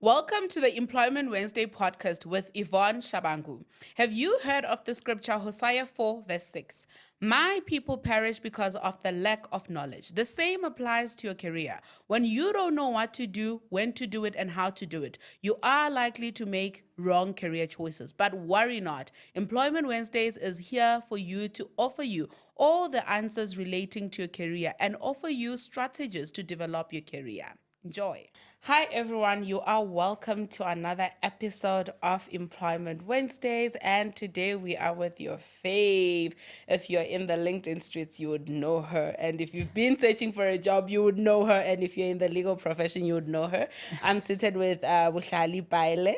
Welcome to the Employment Wednesday podcast with Yvonne Shabangu. Have you heard of the scripture Hosea 4 verse 6? My people perish because of the lack of knowledge. The same applies to your career. When you don't know what to do, when to do it, and how to do it, you are likely to make wrong career choices. But worry not. Employment Wednesdays is here for you to offer you all the answers relating to your career and offer you strategies to develop your career. Enjoy. Hi, everyone. You are welcome to another episode of Employment Wednesdays. And today we are with your fave. If you're in the LinkedIn streets, you would know her. And if you've been searching for a job, you would know her. And if you're in the legal profession, you would know her. I'm seated with Bohlale Paile,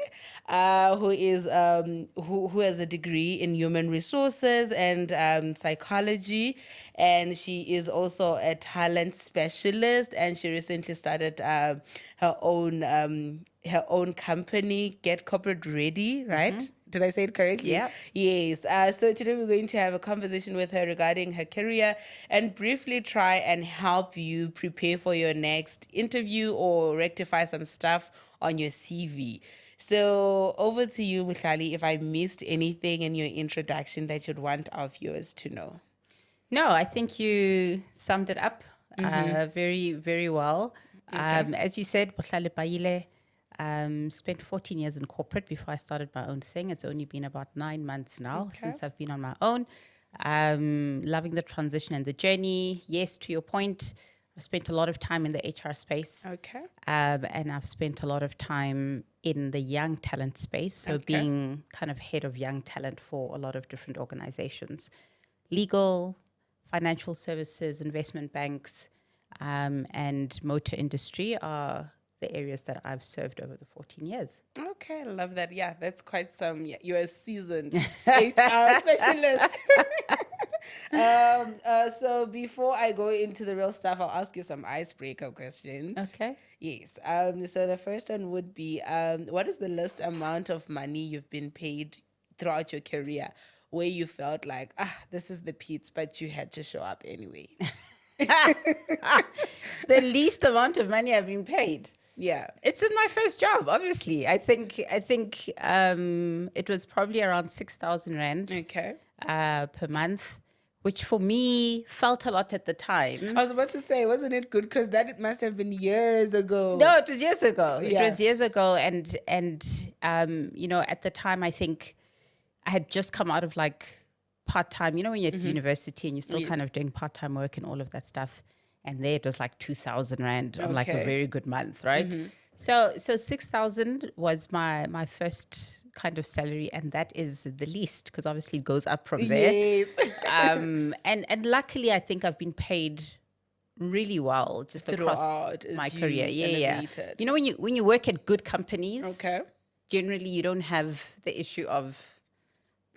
who has a degree in human resources and psychology. And she is also a talent specialist. And she recently started her own company, Get Corporate Ready, right? Mm-hmm. Did I say it correctly? Yeah. Yes. So today we're going to have a conversation with her regarding her career and briefly try and help you prepare for your next interview or rectify some stuff on your CV. So over to you, Bohlale, if I missed anything in your introduction that you'd want our viewers to know. No, I think you summed it up very, very well. Okay. As you said, Bohlale Paile, spent 14 years in corporate before I started my own thing. It's only been about 9 months now since I've been on my own. Loving the transition and the journey. Yes, to your point, I've spent a lot of time in the HR space. Okay. And I've spent a lot of time in the young talent space. So being kind of head of young talent for a lot of different organizations. Legal, financial services, investment banks, and motor industry are the areas that I've served over the 14 years. Okay, I love that. Yeah, that's quite some. Yeah, you're a seasoned HR specialist. So before I go into the real stuff, I'll ask you some icebreaker questions. Okay. Yes. So the first one would be, what is the least amount of money you've been paid throughout your career, where you felt like, this is the pits, but you had to show up anyway? The least amount of money I've been paid. Yeah. It's in my first job, obviously. I think it was probably around 6,000 Rand Okay. per month, which for me felt a lot at the time. I was about to say, wasn't it good? Because that must have been years ago. No, it was years ago. Yeah. It was years ago. And at the time, I think I had just come out of like part-time, when you're at university and you're still kind of doing part-time work and all of that stuff. And there it was like 2,000 Rand on like a very good month, right? So 6,000 was my first kind of salary, and that is the least because obviously it goes up from there. Yes. And luckily I think I've been paid really well just across my career. Yeah. Elevated. When you work at good companies, Okay. generally you don't have the issue of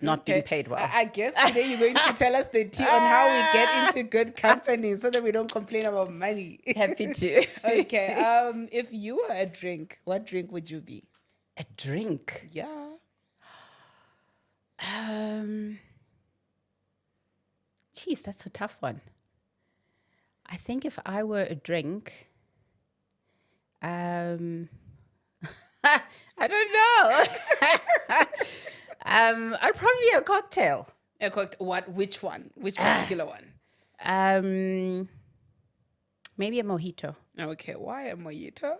not being paid well. I guess today you're going to tell us the tea on how we get into good companies so that we don't complain about money. Happy to. Okay. If you were a drink, what drink would you be? A drink. Yeah. Geez, that's a tough one. I think if I were a drink, I don't know. I'd probably be a cocktail. What? Which one? Which particular one? Maybe a mojito. Okay. Why a mojito?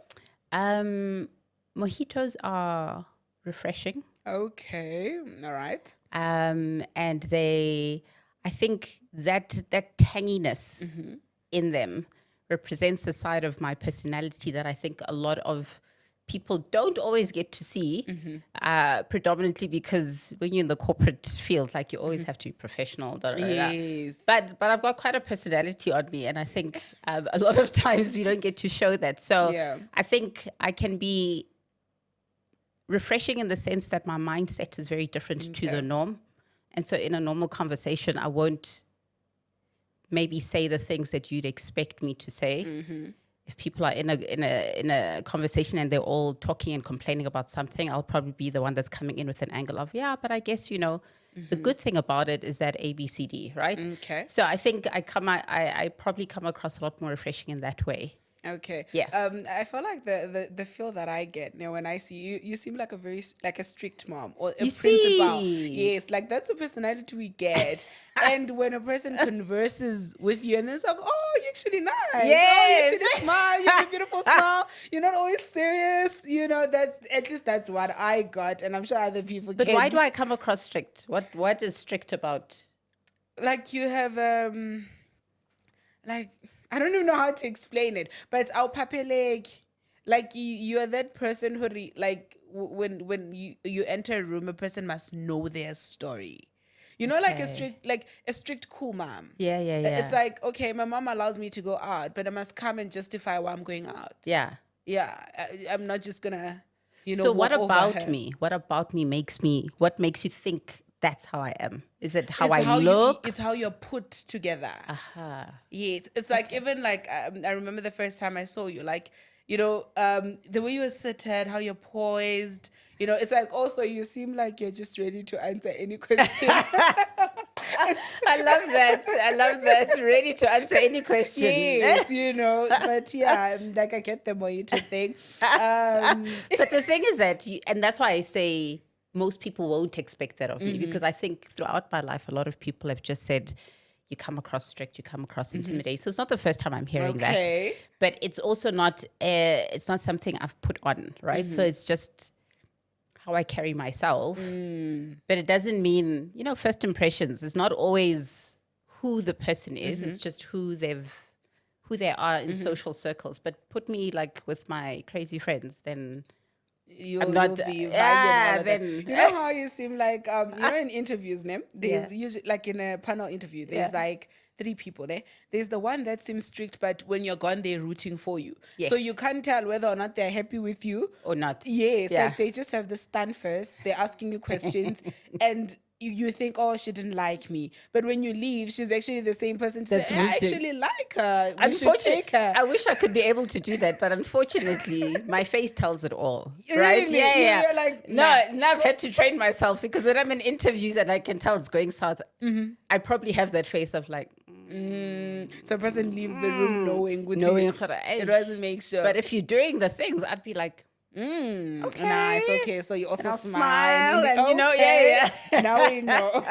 Mojitos are refreshing. Okay. All right. And I think that tanginess in them represents a side of my personality that I think a lot of people don't always get to see, predominantly because when you're in the corporate field, like you always have to be professional. Yes. But I've got quite a personality on me, and I think a lot of times we don't get to show that. So I think I can be refreshing in the sense that my mindset is very different to the norm. And so in a normal conversation, I won't maybe say the things that you'd expect me to say. If people are in a conversation and they're all talking and complaining about something, I'll probably be the one that's coming in with an angle of, but I guess, the good thing about it is that A, B, C, D, right? Okay. So I think I probably come across a lot more refreshing in that way. Okay. Yeah. I feel like the feel that I get now when I see you, you seem like like a strict mom or a You principal. see? Yes, like that's the personality we get. And when a person converses with you and then it's like, oh, you're actually nice. Oh, you Yes. actually smile. You have a beautiful smile. You're not always serious. You know, that's at least that's what I got, and I'm sure other people But can. why do I come across strict? What is strict about? Like you have like I don't even know how to explain it, but it's our papeleg. Like you are that person who when you enter a room, a person must know their story. You know, like Okay. a strict cool mom. Yeah, yeah, It's yeah. like, okay, my mom allows me to go out, but I must come and justify why I'm going out. Yeah. Yeah, I'm not just gonna, So walk what over about her. me? What makes you think that's how I am? Is it how I It's look? how you're put together. Aha. Yes, it's like even like I remember the first time I saw you, like the way you were seated, how you're poised. It's like also you seem like you're just ready to answer any question. I love that. I love that. Ready to answer any question. Yes, but yeah, like I get the mojito thing. But the thing is that, and that's why I say most people won't expect that of me, because I think throughout my life, a lot of people have just said, you come across strict, you come across intimidating. So it's not the first time I'm hearing Okay. that, but it's also not, it's not something I've put on, right? So it's just how I carry myself. But it doesn't mean, first impressions is not always who the person is. It's just who they are in social circles. But put me like with my crazy friends, then You'll not- be vibing yeah, all of that. then- You know how you seem like in interviews, ne? There's Yeah. usually like in a panel interview, there's Yeah. like three people, ne? There's the one that seems strict, but when you're gone, they're rooting for you. Yes. So you can't tell whether or not they're happy with you or not. Yes, Yeah. like they just have the stand first. They're asking you questions, and you think, oh, she didn't like me. But when you leave, she's actually the same person to That's say, I rooting. actually like her. We should take her. I wish I could be able to do that, but unfortunately, my face tells it all. Really? Right? Yeah. You're like, no, nah. now I've had to train myself, because when I'm in interviews and I can tell it's going south, I probably have that face of like, So a person leaves the room knowing. knowing It doesn't make sure. But if you're doing the things, I'd be like, okay. Nice. Okay. So you also I'll smile. smile and, Okay. yeah. Now we know.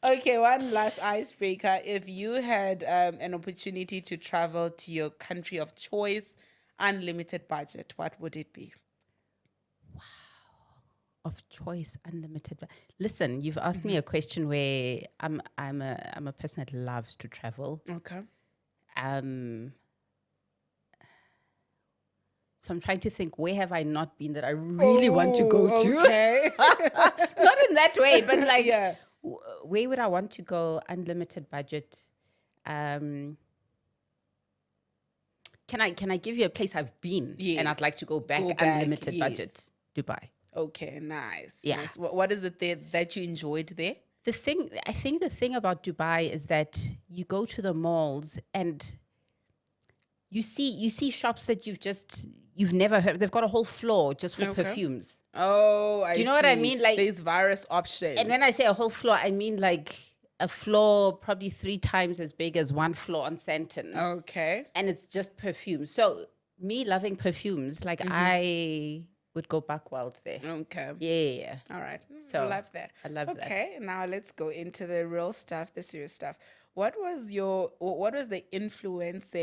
Okay, one last icebreaker. If you had an opportunity to travel to your country of choice, unlimited budget, what would it be? Of choice, unlimited. Listen, you've asked me a question where I'm a person that loves to travel. Okay. So I'm trying to think, where have I not been that I really want to go to? Okay. Not in that way, but like, Yeah. where would I want to go? Unlimited budget. Can I give you a place I've been and I'd Yes. like to go back? Go back, Unlimited yes. budget, Dubai. Okay, nice. Yeah. Nice. What is it there that you enjoyed there? I think the thing about Dubai is that you go to the malls and you see shops that you've never heard. They've got a whole floor just for Okay. perfumes. Oh, I see. Do you know what I mean? Like, there's various options. and when I say a whole floor, I mean like a floor probably 3 times as big as one floor on Santon. Okay. And it's just perfume. So me loving perfumes, like I would go back wild there. Okay. Yeah. All right. So, I love that. I love that. Okay. Now let's go into the real stuff, the serious stuff. What was the influence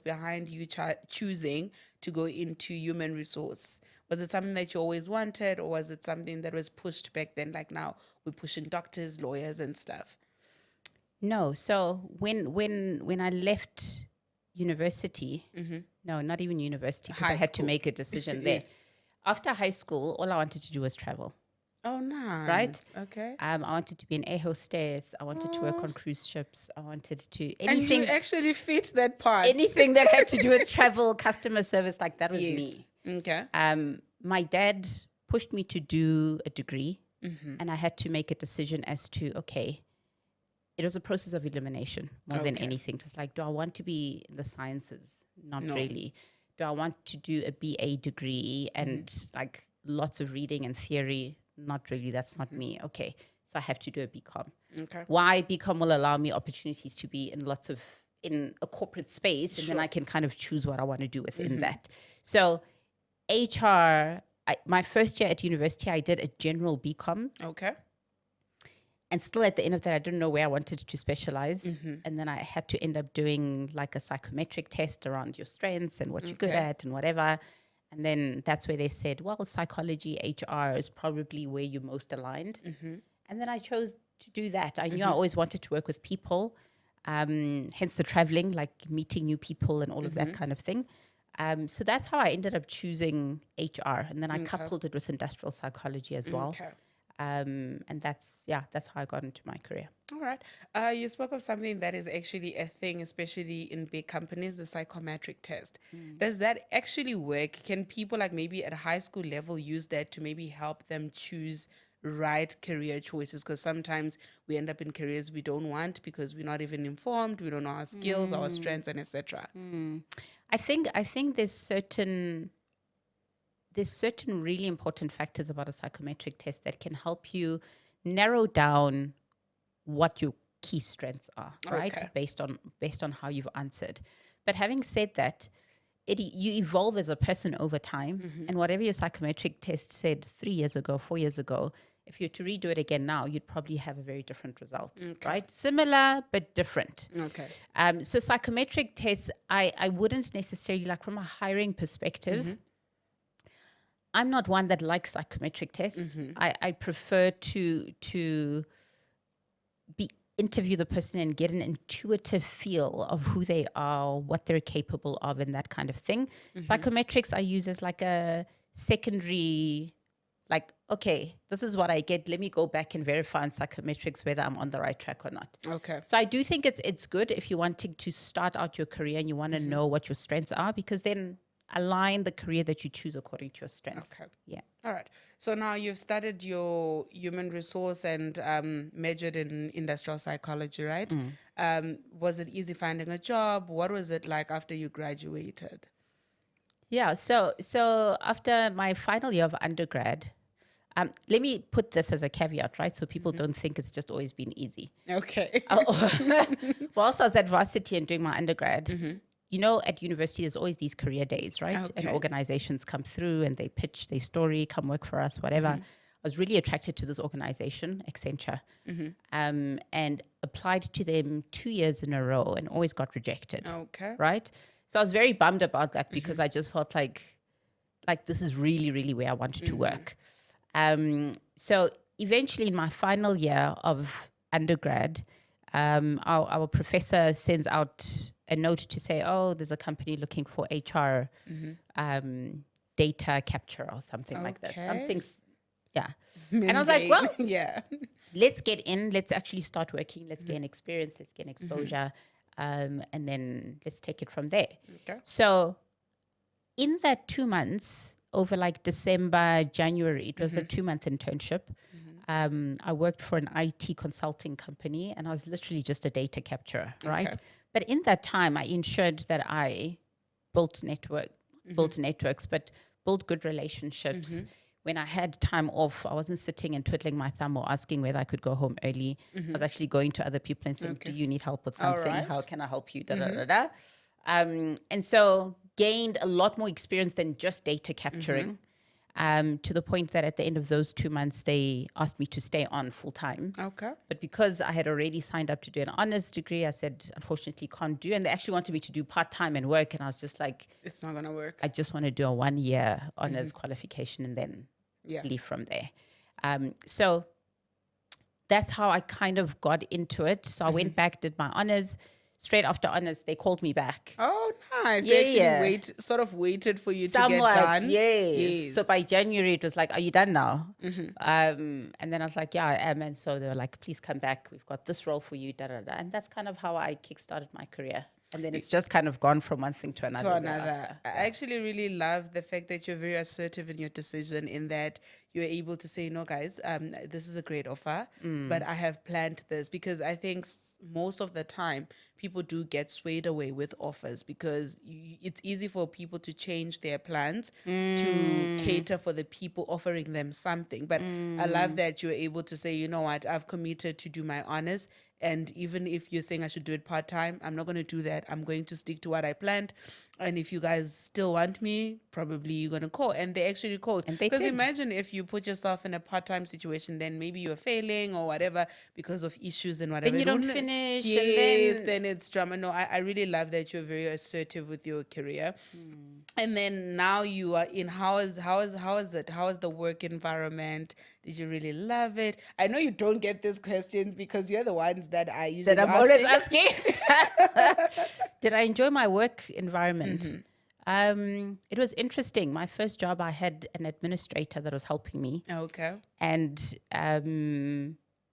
behind you choosing to go into human resource? Was it something that you always wanted, or was it something that was pushed back then? Like now we're pushing doctors, lawyers, and stuff. No. So when I left university, no, not even university, because I High had to school. make a decision there. Yes. After high school, all I wanted to do was travel. Oh, nice. Right? Okay. I wanted to be an air hostess. I wanted to work on cruise ships. I wanted to And anything you actually fit that part. anything that had to do with travel, customer service, like that was Yes. me. Okay. My dad pushed me to do a degree, and I had to make a decision as to, okay, it was a process of elimination more than Okay. anything. Just like, do I want to be in the sciences? Not No. really. Do I want to do a BA degree and like lots of reading and theory? Not really. That's not me. Okay. So I have to do a Bcom. Okay. Why? Bcom will allow me opportunities to be in lots of in a corporate space, and then Sure. I can kind of choose what I want to do within that. So HR, my first year at university, I did a general Bcom. Okay. And still at the end of that, I didn't know where I wanted to specialize. And then I had to end up doing like a psychometric test around your strengths and what you're good at and whatever. And then that's where they said, well, psychology, HR is probably where you're most aligned. And then I chose to do that. I knew I always wanted to work with people, hence the traveling, like meeting new people and all of that kind of thing. So that's how I ended up choosing HR. And then I coupled it with industrial psychology as well. And that's how I got into my career. All right. You spoke of something that is actually a thing, especially in big companies, the psychometric test. Does that actually work? Can people like maybe at a high school level use that to maybe help them choose right career choices? Because sometimes we end up in careers we don't want because we're not even informed, we don't know our skills, our strengths, and etc. I think there's certain really important factors about a psychometric test that can help you narrow down what your key strengths are, right? Based on how you've answered. But having said that, you evolve as a person over time, and whatever your psychometric test said 3 years ago, 4 years ago, if you were to redo it again now, you'd probably have a very different result, right? Similar, but different. Okay. So psychometric tests, I wouldn't necessarily, like from a hiring perspective, I'm not one that likes psychometric tests. I prefer to interview the person and get an intuitive feel of who they are, what they're capable of, and that kind of thing. Psychometrics I use as like a secondary, like, okay, this is what I get. Let me go back and verify on psychometrics whether I'm on the right track or not. Okay. So I do think it's good if you're wanting to start out your career and you want to know what your strengths are, because then align the career that you choose according to your strengths. Okay. Yeah. All right. So now you've studied your human resource and majored in industrial psychology, right? Was it easy finding a job? What was it like after you graduated? Yeah. So after my final year of undergrad, let me put this as a caveat, right? So people don't think it's just always been easy. Okay. Whilst I was at varsity and doing my undergrad, you know, at university, there's always these career days, right? And organizations come through and they pitch their story, come work for us, whatever. I was really attracted to this organization, Accenture, and applied to them 2 years in a row and always got rejected. Okay. Right? So I was very bummed about that because I just felt like this is really, really where I wanted to work. So eventually in my final year of undergrad, our professor sends out a note to say, oh, there's a company looking for HR data capture or something like that. Something's, yeah. And I was like, well, let's get in. Let's actually start working. Let's gain experience. Let's gain exposure. And then let's take it from there. Okay. So in that 2 months, over like December, January, it was a 2-month internship. I worked for an IT consulting company and I was literally just a data capturer, right? But in that time, I ensured that I built networks, but built good relationships. When I had time off, I wasn't sitting and twiddling my thumb or asking whether I could go home early. I was actually going to other people and saying, do you need help with something? How can I help you? And so gained a lot more experience than just data capturing. To the point that at the end of those 2 months, they asked me to stay on full time. Okay. But because I had already signed up to do an honors degree, I said, unfortunately, can't do. And they actually wanted me to do part-time and work. And I was just like, it's not going to work. I just want to do a 1-year honors qualification and then leave from there. So that's how I kind of got into it. So I went back, did my honors. Straight after honors, they called me back. Oh, nice. They actually waited for you to get done. Yes. So by January, it was like, are you done now? And then I was like, yeah, I am. And so they were like, please come back. We've got this role for you. And that's kind of how I kickstarted my career. And then it's just kind of gone from one thing to another. I actually really love the fact that you're very assertive in your decision, in that you're able to say, no, guys, this is a great offer, but I have planned this. Because I think most of the time people do get swayed away with offers because it's easy for people to change their plans to cater for the people offering them something. But I love that you're able to say, you know what, I've committed to do my honors And even if you're saying I should do it part-time, I'm not going to do that. I'm going to stick to what I planned. And if you guys still want me, probably you're going to call. And they actually called. And they Because did. imagine if you put yourself in a part-time situation, then maybe you're failing or whatever because of issues and whatever. Then you It don't wouldn't- finish, Yes, and then it's drama. No, I really love that you're very assertive with your career. And then now you are in, how is it? How is the work environment? Did you really love it? I know you don't get these questions because you're the ones that I usually that I'm always asking. Did I enjoy my work environment? It was interesting. My first job, I had an administrator that was helping me. Okay. And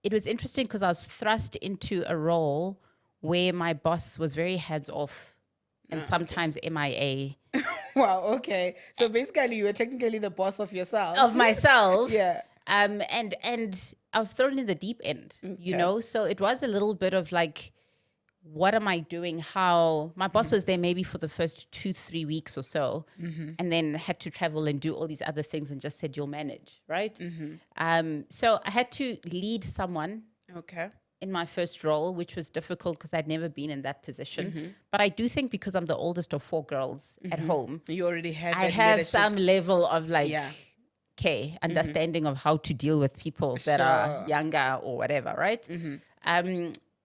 it was interesting because I was thrust into a role where my boss was very hands off and sometimes MIA. Wow, okay. So basically you were technically the boss of yourself. Of myself. Yeah. And I was thrown in the deep end, you know? So it was a little bit of like, what am I doing? How my boss was there maybe for the first 2-3 weeks or so, and then had to travel and do all these other things and just said, you'll manage, right? So I had to lead someone Okay. in my first role, which was difficult because I'd never been in that position. But I do think because I'm the oldest of 4 girls at home, You already had I that have some leadership level of like, yeah. understanding of how to deal with people that are younger or whatever, right?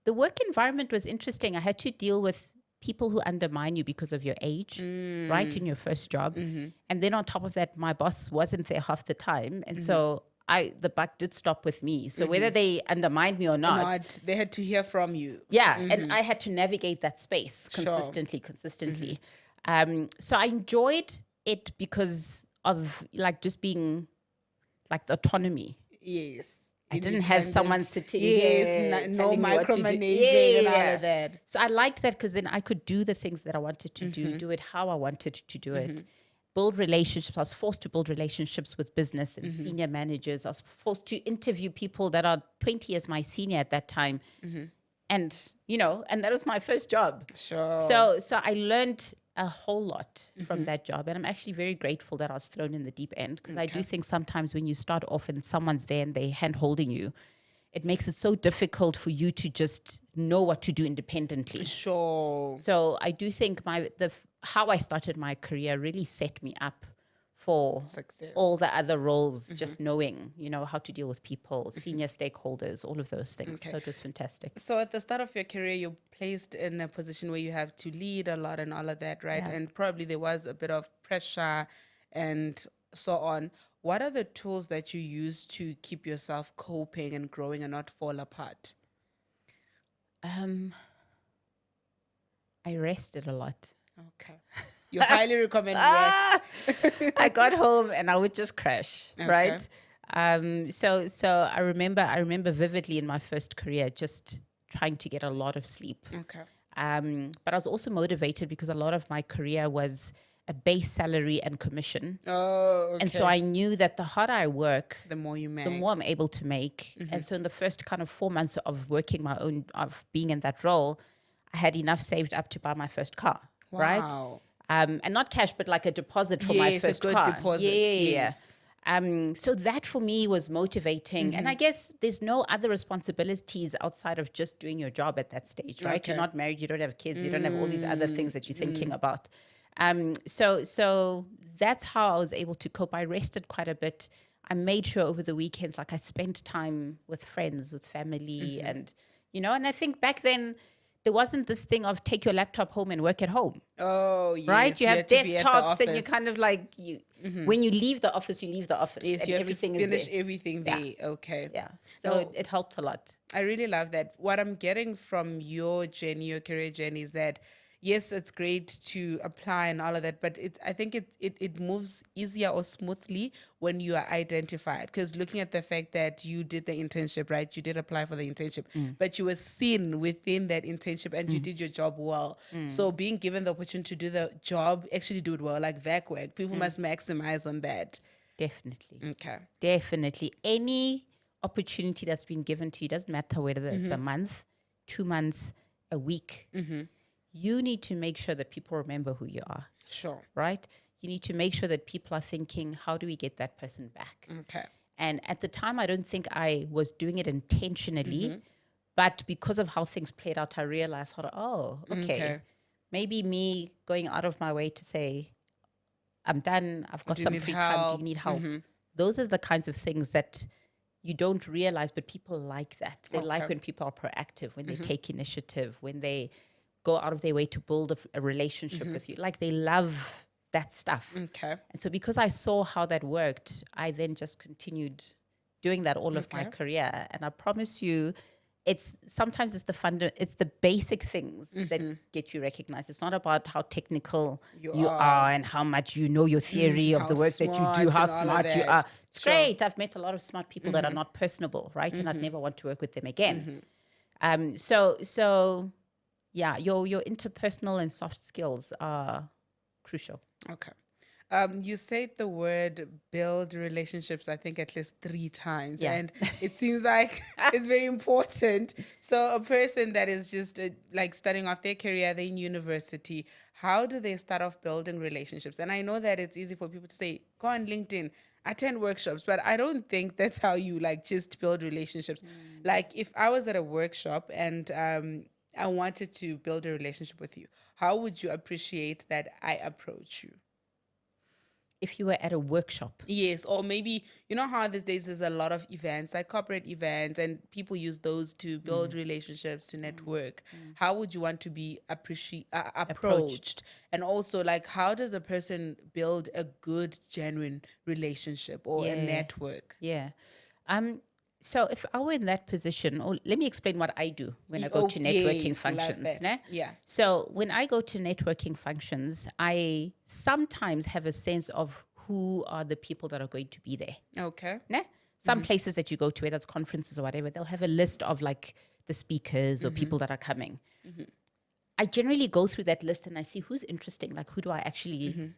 The work environment was interesting. I had to deal with people who undermine you because of your age, right, in your first job. And then on top of that, my boss wasn't there half the time. And so the buck did stop with me. So whether they undermined me or not, They had to hear from you. yeah, and I had to navigate that space consistently. So I enjoyed it because of like just being like the autonomy. Yes. I didn't have someone sitting yes, here no telling me what to do. micromanaging and all of that. So I liked that because then I could do the things that I wanted to do it how I wanted to do it. Build relationships. I was forced to build relationships with business and senior managers. I was forced to interview people that are 20 years my senior at that time. And, you know, and that was my first job. Sure. So I learned a whole lot from that job. And I'm actually very grateful that I was thrown in the deep end because I do think sometimes when you start off and someone's there and they're hand holding you, it makes it so difficult for you to just know what to do independently. Sure. So I do think how I started my career really set me up for Success. all the other roles, just knowing, you know, how to deal with people, senior stakeholders, all of those things. So it was fantastic. So at the start of your career, you're placed in a position where you have to lead a lot and all of that, right? Yeah. And probably there was a bit of pressure and so on. What are the tools that you use to keep yourself coping and growing and not fall apart? I rested a lot. Okay. You highly recommend rest. I got home and I would just crash, right? So I remember vividly in my first career just trying to get a lot of sleep. Okay. But I was also motivated because a lot of my career was a base salary and commission. Oh, okay. And so I knew that the harder I work, the more you make. the more I'm able to make. And so in the first kind of 4 months of working of being in that role, I had enough saved up to buy my first car, right? Wow. And not cash, but like a deposit for my first a good car. deposit. Yes. Yes. So that for me was motivating. And I guess there's no other responsibilities outside of just doing your job at that stage, right? Okay. You're not married, you don't have kids, you don't have all these other things that you're thinking about. So that's how I was able to cope. I rested quite a bit. I made sure over the weekends, like I spent time with friends, with family, and, you know, and I think back then, there wasn't this thing of take your laptop home and work at home. Oh, yes. Right? You have had to be at the desktops and you're office. kind of like, when you leave the office, you leave the office. Yes, and you have everything to finish is there. everything there. Okay. Yeah. So it helped a lot. I really love that. What I'm getting from your journey, your career journey, is that yes, it's great to apply and all of that, but I think it moves easier or smoothly when you are identified. Because looking at the fact that you did the internship, right? You did apply for the internship, but you were seen within that internship and you did your job well. So being given the opportunity to do the job, actually do it well, like VAC work, people must maximize on that. Definitely. Okay. Definitely. Any opportunity that's been given to you, doesn't matter whether it's a month, 2 months, a week. You need to make sure that people remember who you are. Sure. Right? You need to make sure that people are thinking, how do we get that person back? Okay. And at the time, I don't think I was doing it intentionally, But because of how things played out, I realized, okay. Maybe me going out of my way to say, I'm done, I've got some free time, do you need help? Those are the kinds of things that you don't realize, but people like that. They like when people are proactive, when they take initiative, when they go out of their way to build a relationship with you. Like, they love that stuff. Okay. And so because I saw how that worked, I then just continued doing that all of my career. And I promise you, sometimes it's the basic things that get you recognized. It's not about how technical you are and how much you know your theory of the work that you do, how smart you are. It's great. I've met a lot of smart people that are not personable, right? And I'd never want to work with them again. So yeah, your interpersonal and soft skills are crucial. Okay. You said the word build relationships, I think, at least 3 times. Yeah. And it seems like it's very important. So a person that is just like starting off their career, they're in university, how do they start off building relationships? And I know that it's easy for people to say, go on LinkedIn, attend workshops, but I don't think that's how you like just build relationships. Like, if I was at a workshop and I wanted to build a relationship with you, how would you appreciate that I approach you? If you were at a workshop. Yes, or maybe, you know how these days there's a lot of events, like corporate events, and people use those to build relationships, to network. How would you want to be approached? And also, like, how does a person build a good, genuine relationship or a network? Yeah. So if I were in that position, or let me explain what I do when I go to networking functions. Yeah. So when I go to networking functions, I sometimes have a sense of who are the people that are going to be there. Okay. Some places that you go to, whether it's conferences or whatever, they'll have a list of like the speakers or people that are coming. I generally go through that list and I see who's interesting. Like, who do I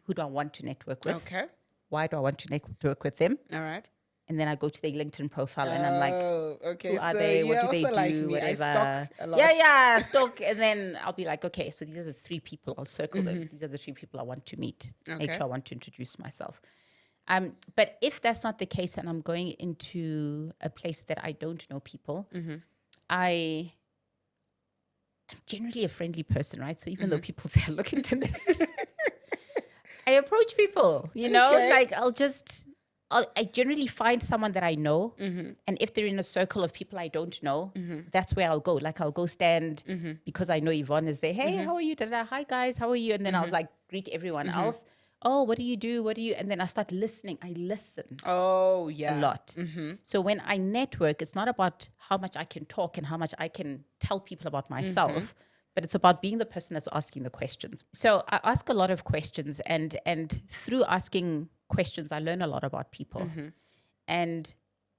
want to network with? Okay. Why do I want to network with them? All right. And then I go to their LinkedIn profile and I'm like, okay. who are they? What do they do? Like me. Whatever. I stalk a lot. Yeah, stalk. And then I'll be like, okay, so these are the 3 people. I'll circle them. These are the 3 people I want to meet. Make sure I want to introduce myself. But if that's not the case and I'm going into a place that I don't know people, I'm generally a friendly person, right? So even though people say I look intimidated, I approach people, like I generally find someone that I know. And if they're in a circle of people I don't know, that's where I'll go. Like, I'll go stand because I know Yvonne is there. Hey, how are you? Hi, guys. How are you? And then I'll like greet everyone else. Oh, what do you do? And then I start listening. I listen. Oh, yeah. A lot. So when I network, it's not about how much I can talk and how much I can tell people about myself, but it's about being the person that's asking the questions. So I ask a lot of questions, and through asking questions, I learn a lot about people. And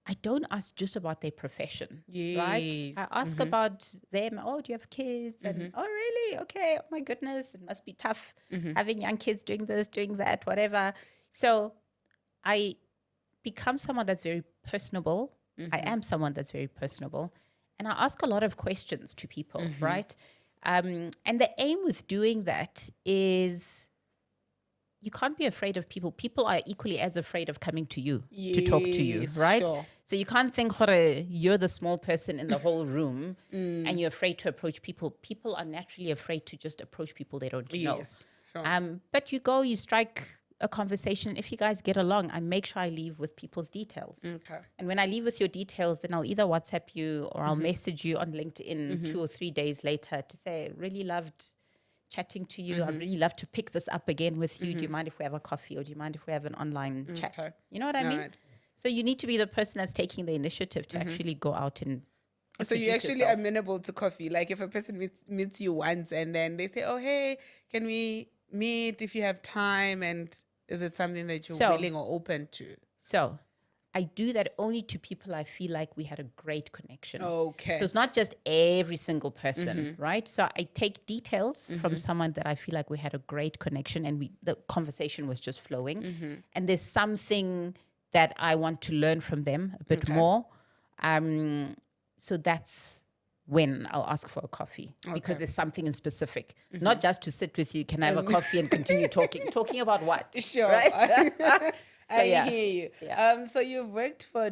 I don't ask just about their profession, right? I ask about them. Oh, do you have kids? And oh, really? Okay. Oh my goodness, it must be tough having young kids, doing this, doing that, whatever. So I become someone that's very personable. I am someone that's very personable, and I ask a lot of questions to people, right? And the aim with doing that is, you can't be afraid of people. People are equally as afraid of coming to you to talk to you, right? Sure. So you can't think, you're the small person in the whole room and you're afraid to approach people. People are naturally afraid to just approach people they don't know. Sure. But you strike a conversation. If you guys get along, I make sure I leave with people's details. Okay. And when I leave with your details, then I'll either WhatsApp you or I'll message you on LinkedIn 2 or 3 days later to say, really loved chatting to you. I'd really love to pick this up again with you. Do you mind if we have a coffee, or do you mind if we have an online chat? You know what I mean? Right. So you need to be the person that's taking the initiative to actually go out and So you actually are amenable to coffee. Like, if a person meets you once and then they say, oh, hey, can we meet if you have time? And is it something that you're willing or open to? So I do that only to people I feel like we had a great connection. Okay. So it's not just every single person, right? So I take details from someone that I feel like we had a great connection and the conversation was just flowing. And there's something that I want to learn from them a bit more. So that's when I'll ask for a coffee because there's something in specific, not just to sit with you. Can I have a coffee and continue talking? Talking about what? Sure. Right? I hear you. Yeah. So you've worked for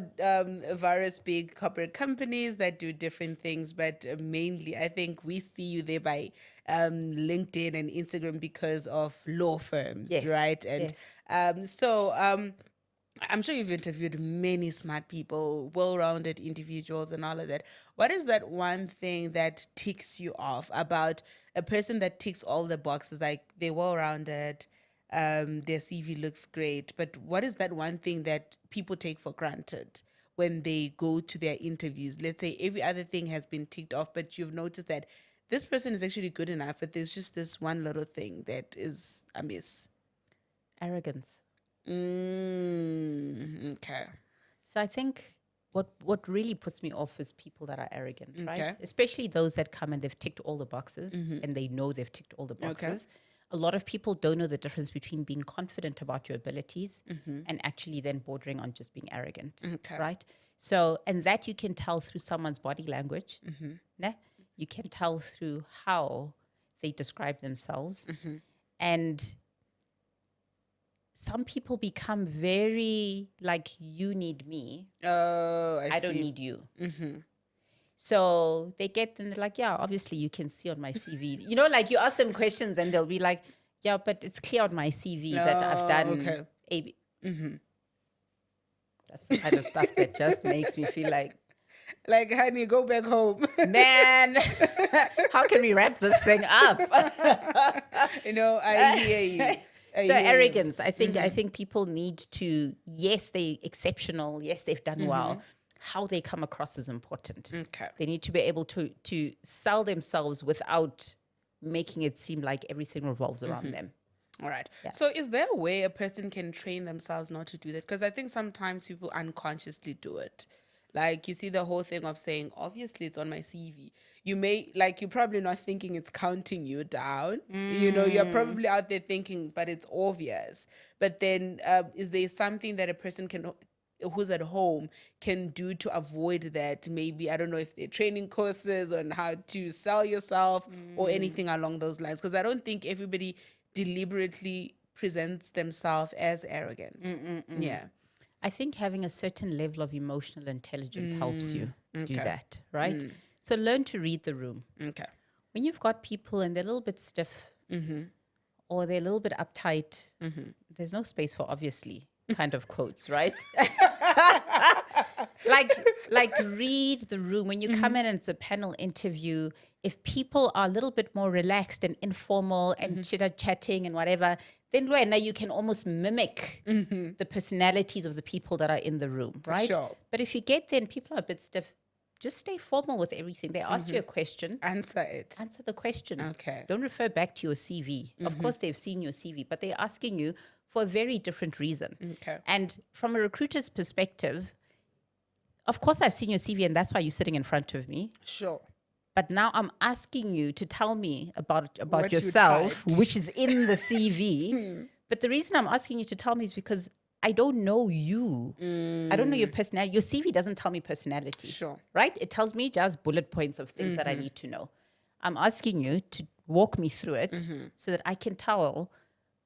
various big corporate companies that do different things, but mainly I think we see you there by LinkedIn and Instagram because of law firms, Yes. right? And Yes. I'm sure you've interviewed many smart people, well-rounded individuals and all of that. What is that one thing that ticks you off about a person that ticks all the boxes? Like they're well-rounded, their CV looks great, but what is that one thing that people take for granted when they go to their interviews? Let's say every other thing has been ticked off, but you've noticed that this person is actually good enough, but there's just this one little thing that is amiss. Arrogance. Okay. So I think what really puts me off is people that are arrogant, Okay. right? Especially those that come and they've ticked all the boxes and they know they've ticked all the boxes. A lot of people don't know the difference between being confident about your abilities and actually then bordering on just being arrogant, right? So, and that you can tell through someone's body language. Né? You can tell through how they describe themselves. And some people become very like, you need me. Oh, I don't see. need you. So they get, and they're like, yeah, obviously you can see on my CV. You know, like you ask them questions and they'll be like, yeah, but it's clear on my CV that I've done AB. That's the kind of stuff that just makes me feel like, honey, go back home. man, how can we wrap this thing up? I hear you. So arrogance, I think people need to, yes, they're exceptional. Yes, they've done well. How they come across is important. Okay. They need to be able to sell themselves without making it seem like everything revolves around them. All right. Yeah. So is there a way a person can train themselves not to do that? Because I think sometimes people unconsciously do it. Like you see the whole thing of saying, obviously it's on my CV. You're probably not thinking it's counting you down. You're probably out there thinking, but it's obvious. But then is there something that a person who's at home can do to avoid that? Maybe, I don't know if they're training courses on how to sell yourself or anything along those lines. Because I don't think everybody deliberately presents themselves as arrogant. Yeah. I think having a certain level of emotional intelligence helps you do that, right? So learn to read the room. Okay. When you've got people and they're a little bit stiff or they're a little bit uptight, there's no space for obviously kind of quotes, right? like read the room. When you come in and it's a panel interview, if people are a little bit more relaxed and informal and chitter-chatting and whatever, then now you can almost mimic the personalities of the people that are in the room, right? Sure. But if you get there and people are a bit stiff, just stay formal with everything. They asked you a question. Answer it. Answer the question. Okay. Don't refer back to your CV. Of course, they've seen your CV, but they're asking you for a very different reason. Okay. And from a recruiter's perspective, of course, I've seen your CV and that's why you're sitting in front of me. Sure. But now I'm asking you to tell me about yourself, which is in the CV. But the reason I'm asking you to tell me is because I don't know you. I don't know your personality. Your CV doesn't tell me personality. Sure. Right? It tells me just bullet points of things that I need to know. I'm asking you to walk me through it so that I can tell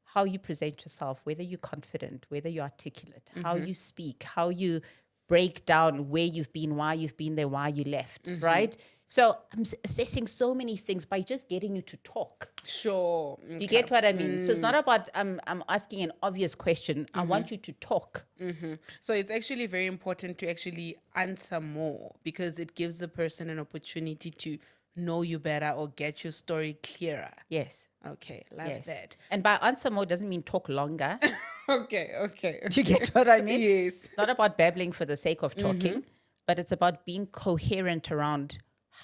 how you present yourself, whether you're confident, whether you're articulate, how you speak, how you break down where you've been, why you've been there, why you left, right? So I'm assessing so many things by just getting you to talk. Sure. Okay. Do you get what I mean? So it's not about I'm asking an obvious question. I want you to talk. So it's actually very important to actually answer more because it gives the person an opportunity to know you better or get your story clearer. Yes. Okay. Love that. And by answer more doesn't mean talk longer. Okay. Do you get what I mean? Yes. It's not about babbling for the sake of talking, but it's about being coherent around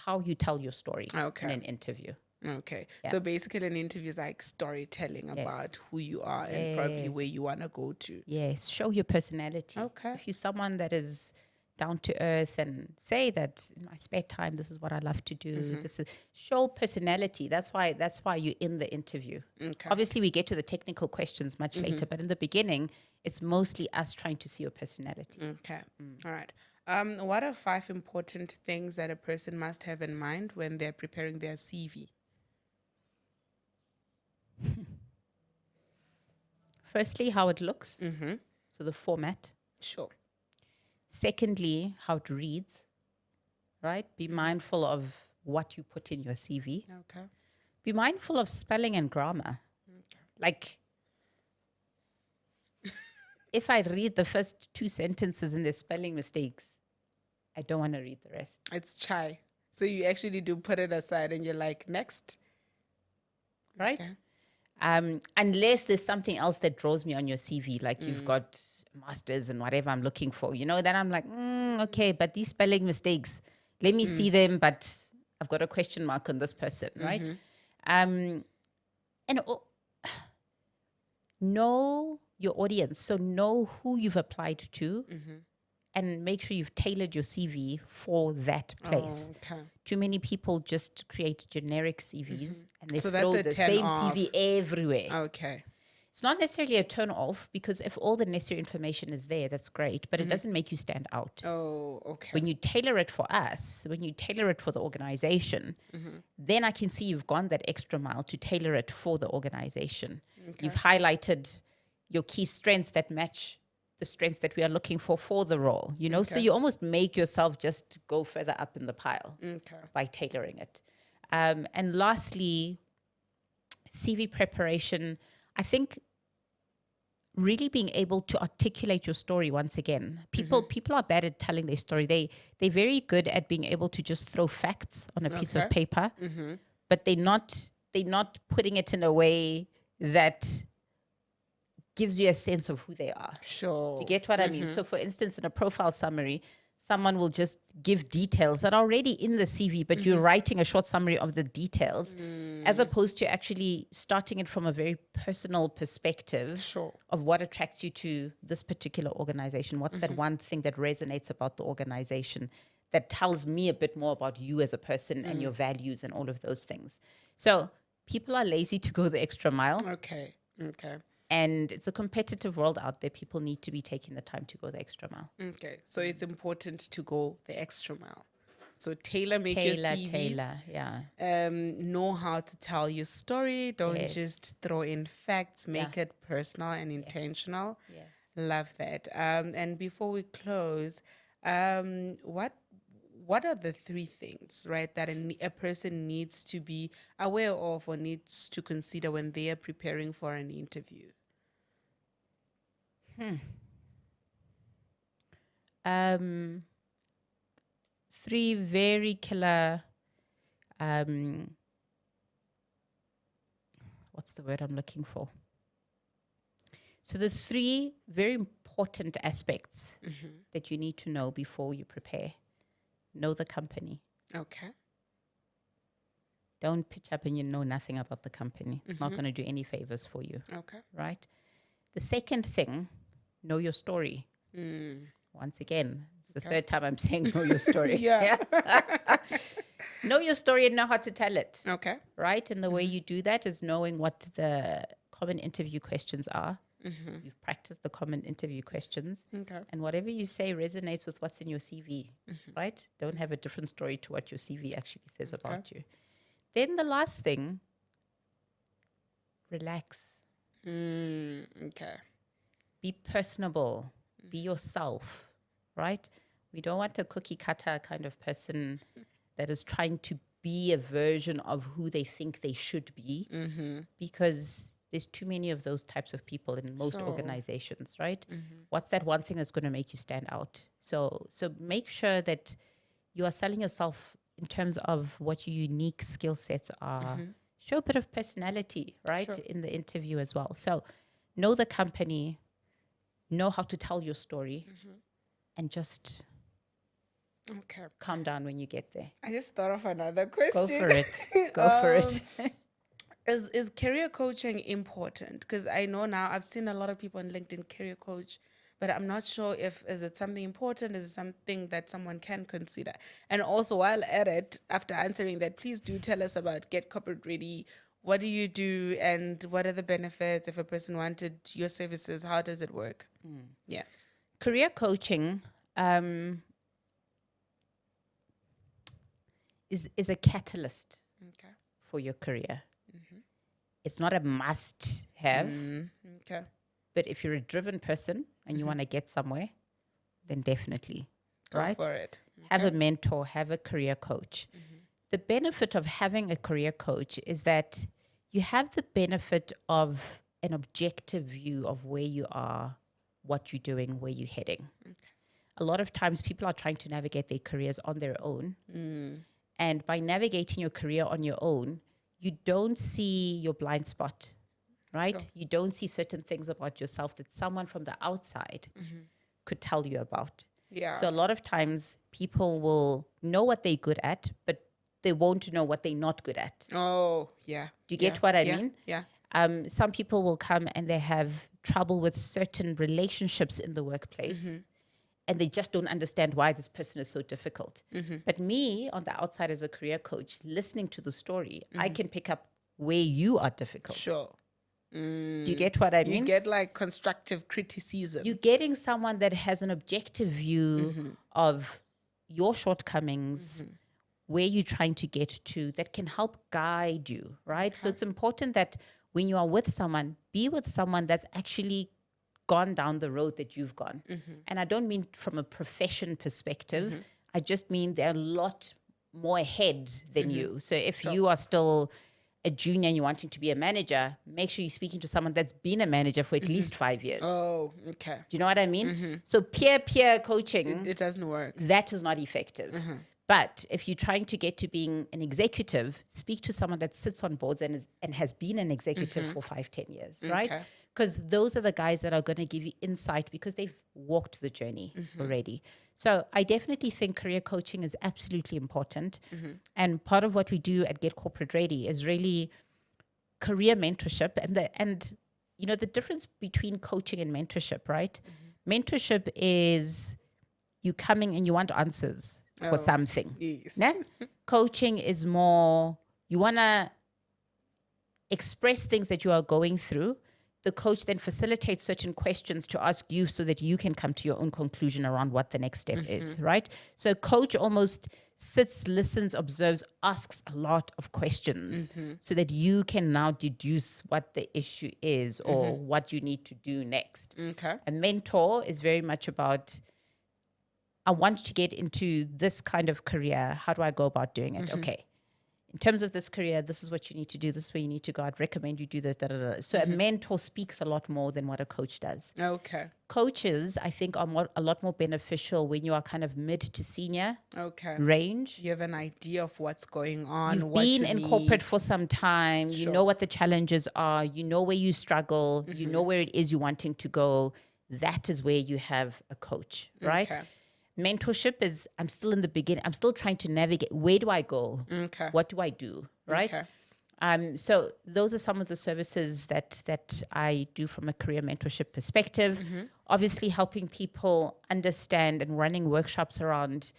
how you tell your story in an interview. Okay. Yeah. So basically an interview is like storytelling about who you are and probably where you want to go to. Yes. Show your personality. Okay. If you're someone that is down to earth and say that in my spare time, this is what I love to do. This is show personality. That's why you're in the interview. Okay. Obviously we get to the technical questions much later, but in the beginning, it's mostly us trying to see your personality. Okay. All right. What are 5 important things that a person must have in mind when they're preparing their CV? Firstly, how it looks. Mm-hmm. So the format. Sure. Secondly, how it reads, right? Be mindful of what you put in your CV. Okay. Be mindful of spelling and grammar. Okay. Like, if I read the first 2 sentences and there's spelling mistakes, I don't want to read the rest. It's chai. So you actually do put it aside and you're like, next. Right? Okay. Unless there's something else that draws me on your CV, like you've got masters and whatever I'm looking for, then I'm like, okay, but these spelling mistakes, let me see them, but I've got a question mark on this person, right? And know your audience. So know who you've applied to and make sure you've tailored your CV for that place. Oh, okay. Too many people just create generic CVs and they So throw that's a the 10 same off. CV everywhere. Okay. It's not necessarily a turn off because if all the necessary information is there, that's great, but it doesn't make you stand out. Oh, okay. When you tailor it for us, when you tailor it for the organization, then I can see you've gone that extra mile to tailor it for the organization. Okay. You've highlighted your key strengths that match the strengths that we are looking for the role, So Okay. you almost make yourself just go further up in the pile by tailoring it. And lastly, CV preparation, I think really being able to articulate your story once again. People are bad at telling their story. They're very good at being able to just throw facts on a piece of paper, but they're not putting it in a way that gives you a sense of who they are. Sure. Do you get what I mean? So for instance, in a profile summary, someone will just give details that are already in the CV, but you're writing a short summary of the details as opposed to actually starting it from a very personal perspective of what attracts you to this particular organization. What's that one thing that resonates about the organization that tells me a bit more about you as a person and your values and all of those things. So people are lazy to go the extra mile. Okay. And it's a competitive world out there. People need to be taking the time to go the extra mile. Okay. So it's important to go the extra mile. So make your CVs. Yeah. Know how to tell your story. Don't just throw in facts. Make it personal and intentional. Yes. Love that. And before we close, what are the 3 things, right, that a person needs to be aware of or needs to consider when they are preparing for an interview? 3 very killer, what's the word I'm looking for? So the 3 very important aspects that you need to know before you prepare. Know the company. Okay. Don't pitch up and you know nothing about the company. It's not going to do any favors for you. Okay. Right? The second thing, know your story. Once again, it's the 3rd time I'm saying know your story. Yeah. Know your story and know how to tell it. Okay. Right? And the way you do that is knowing what the common interview questions are. You've practiced the common interview questions. Okay. And whatever you say resonates with what's in your CV. Right? Don't have a different story to what your CV actually says about you. Then the last thing, relax. Okay. Be personable. Be yourself, right? We don't want a cookie cutter kind of person that is trying to be a version of who they think they should be, because there's too many of those types of people in most organizations, right? What's that one thing that's going to make you stand out? So make sure that you are selling yourself in terms of what your unique skill sets are. Show a bit of personality, right, in the interview as well. So know the company, know how to tell your story, and just calm down when you get there. I just thought of another question. Go for it. Go for it. Is career coaching important? Because I know now I've seen a lot of people on LinkedIn career coach, but I'm not sure is it something important? Is it something that someone can consider? And also, while at it, after answering that, please do tell us about Get Corporate Ready. What do you do, and what are the benefits if a person wanted your services? How does it work? Yeah. Career coaching, is a catalyst Okay. for your career. It's not a must have, Okay. but if you're a driven person and you want to get somewhere, then definitely, Go right? for it. Have a mentor, have a career coach. The benefit of having a career coach is that you have the benefit of an objective view of where you are, what you're doing, where you're heading. A lot of times people are trying to navigate their careers on their own. And by navigating your career on your own, you don't see your blind spot, right? Sure. You don't see certain things about yourself that someone from the outside could tell you about. Yeah. So a lot of times people will know what they're good at, but they won't know what they're not good at. Oh, yeah. Do you get what I mean? Yeah. Some people will come and they have trouble with certain relationships in the workplace. And they just don't understand why this person is so difficult. But me, on the outside as a career coach, listening to the story, I can pick up where you are difficult. Sure. Do you get what I mean? You get like constructive criticism. You're getting someone that has an objective view of your shortcomings, where you're trying to get to, that can help guide you, right? So it's important that when you are with someone, be with someone that's actually gone down the road that you've gone. And I don't mean from a profession perspective. I just mean they're a lot more ahead than you. So if you are still a junior and you're wanting to be a manager, make sure you're speaking to someone that's been a manager for at least 5 years. Oh, okay. Do you know what I mean? So peer coaching, It doesn't work. that is not effective. But if you're trying to get to being an executive, speak to someone that sits on boards and has been an executive for 5-10 years, right? Okay. Because those are the guys that are going to give you insight because they've walked the journey already. So I definitely think career coaching is absolutely important. And part of what we do at Get Corporate Ready is really career mentorship. And you know, the difference between coaching and mentorship, right? Mentorship is you coming and you want answers for something. Yes. Né? Coaching is more, you want to express things that you are going through. The coach then facilitates certain questions to ask you so that you can come to your own conclusion around what the next step is, right? So coach almost sits, listens, observes, asks a lot of questions so that you can now deduce what the issue is or what you need to do next. Okay. A mentor is very much about, I want to get into this kind of career. How do I go about doing it? Okay. In terms of this career, this is what you need to do. This is where you need to go. I'd recommend you do this. Da, da, da. So a mentor speaks a lot more than what a coach does. Okay. Coaches, I think, are a lot more beneficial when you are kind of mid to senior Okay. range. You have an idea of what's going on. You've what been you in need. corporate for some time. Sure. You know what the challenges are. You know where you struggle. You know where it is you're wanting to go. That is where you have a coach, right? Okay. Mentorship is, I'm still in the beginning. I'm still trying to navigate. Where do I go? Okay. What do I do? Right? Okay. So those are some of the services that I do from a career mentorship perspective. Obviously, helping people understand and running workshops around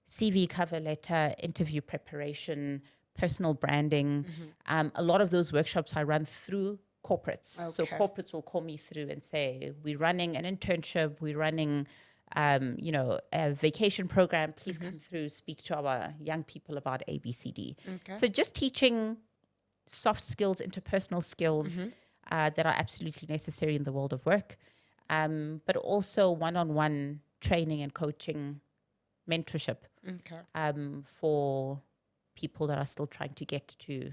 CV, cover letter, interview preparation, personal branding. A lot of those workshops I run through corporates. So Okay. corporates will call me through and say, we're running an internship, we're running a vacation program, please come through, speak to our young people about ABCD. Okay. So just teaching soft skills, interpersonal skills that are absolutely necessary in the world of work, but also one-on-one training and coaching, mentorship Okay. for people that are still trying to get to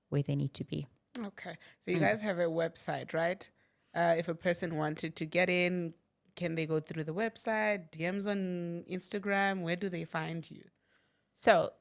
where they need to be. Okay. So you guys have a website, right? If a person wanted to get in, can they go through the website, DMs on Instagram? Where do they find you? So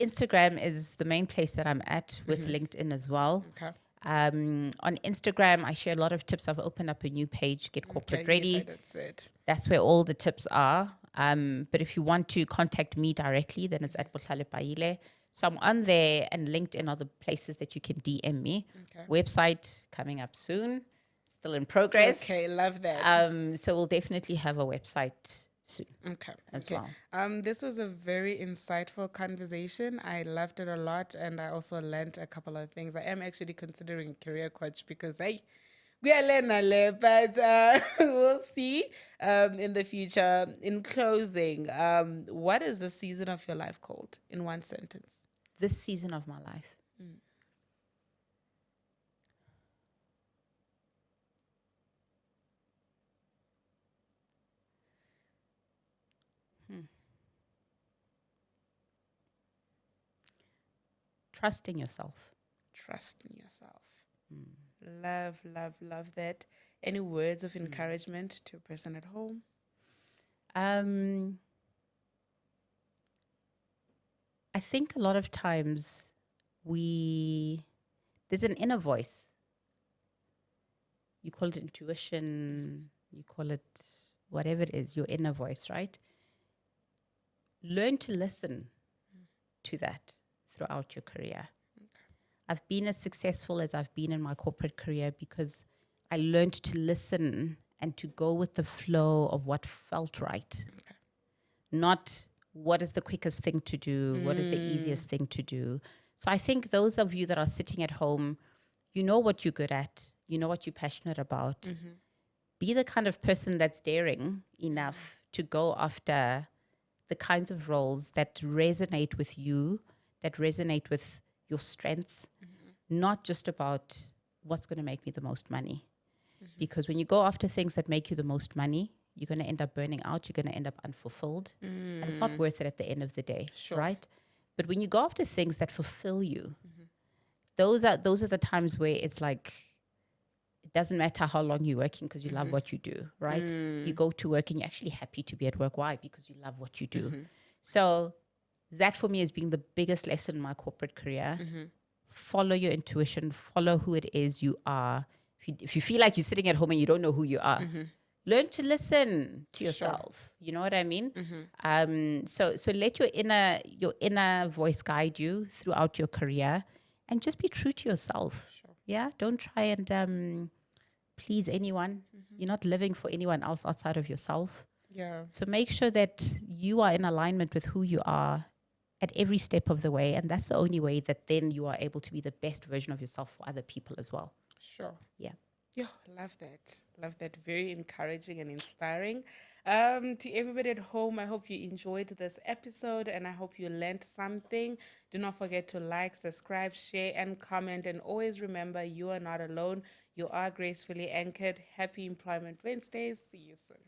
Instagram is the main place that I'm at, with LinkedIn as well. Okay. On Instagram, I share a lot of tips. I've opened up a new page, Get Corporate Ready. Yes, that's it. That's where all the tips are. But if you want to contact me directly, then it's at Bohlale Paile. So I'm on there, and LinkedIn are the places that you can DM me. Okay. Website coming up soon, still in progress. Okay, love that. So we'll definitely have a website soon Okay. as Okay. well. This was a very insightful conversation. I loved it a lot, and I also learned a couple of things. I am actually considering a career coach because But we'll see in the future. In closing, what is the season of your life called in one sentence? This season of my life. Trust in yourself. Trust in yourself. Love, love, love that. Any words of encouragement to a person at home? I think a lot of times there's an inner voice. You call it intuition, you call it whatever it is, your inner voice, right? Learn to listen to that throughout your career. I've been as successful as I've been in my corporate career because I learned to listen and to go with the flow of what felt right. Not what is the quickest thing to do, what is the easiest thing to do. So I think those of you that are sitting at home, you know what you're good at, you know what you're passionate about. Be the kind of person that's daring enough to go after the kinds of roles that resonate with you, that resonate with your strengths, not just about what's going to make me the most money. Because when you go after things that make you the most money, you're going to end up burning out, you're going to end up unfulfilled, and it's not worth it at the end of the day, right? But when you go after things that fulfill you, those are the times where it's like, it doesn't matter how long you're working because you love what you do, right? You go to work and you're actually happy to be at work. Why? Because you love what you do. So that for me has been the biggest lesson in my corporate career. Follow your intuition, follow who it is you are. If you feel like you're sitting at home and you don't know who you are, learn to listen to yourself. You know what I mean? So let your inner voice guide you throughout your career, and just be true to yourself. Yeah, don't try and please anyone. You're not living for anyone else outside of yourself. Yeah. So make sure that you are in alignment with who you are at every step of the way, and that's the only way that then you are able to be the best version of yourself for other people as well. Sure. Yeah. Yeah, love that. Love that. Very encouraging and inspiring. To everybody at home, I hope you enjoyed this episode and I hope you learned something. Do not forget to like, subscribe, share, and comment. And always remember, you are not alone. You are gracefully anchored. Happy Employment Wednesdays. See you soon.